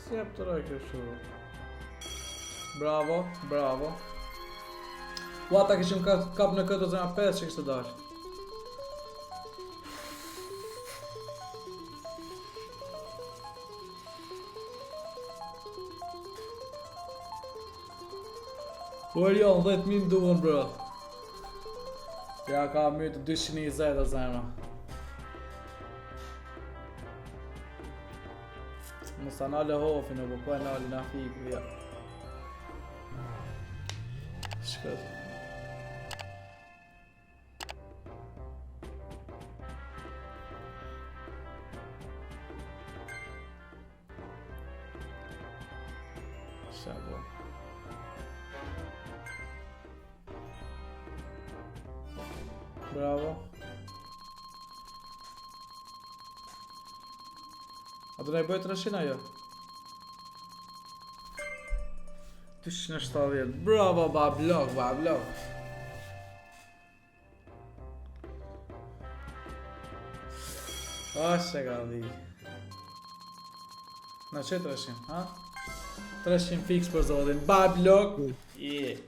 Si jep të roj kështu. Bravo, bravo. Ua ta kishim kap në këtë 5 që kështë dash. Orion, 10.000 duhen bro. Ja ka mytë 220 o zemra. Mos ta nale hofin o po e nale na fiku, ja. Shkët. Shabo. Bravo. A do ne bëjë të rëshin ajo? 270. Bravo bablok, bablok. Ashe ka dhi. Na që të rëshin, ha? 300 fix për zotin. Bablok. Yeah.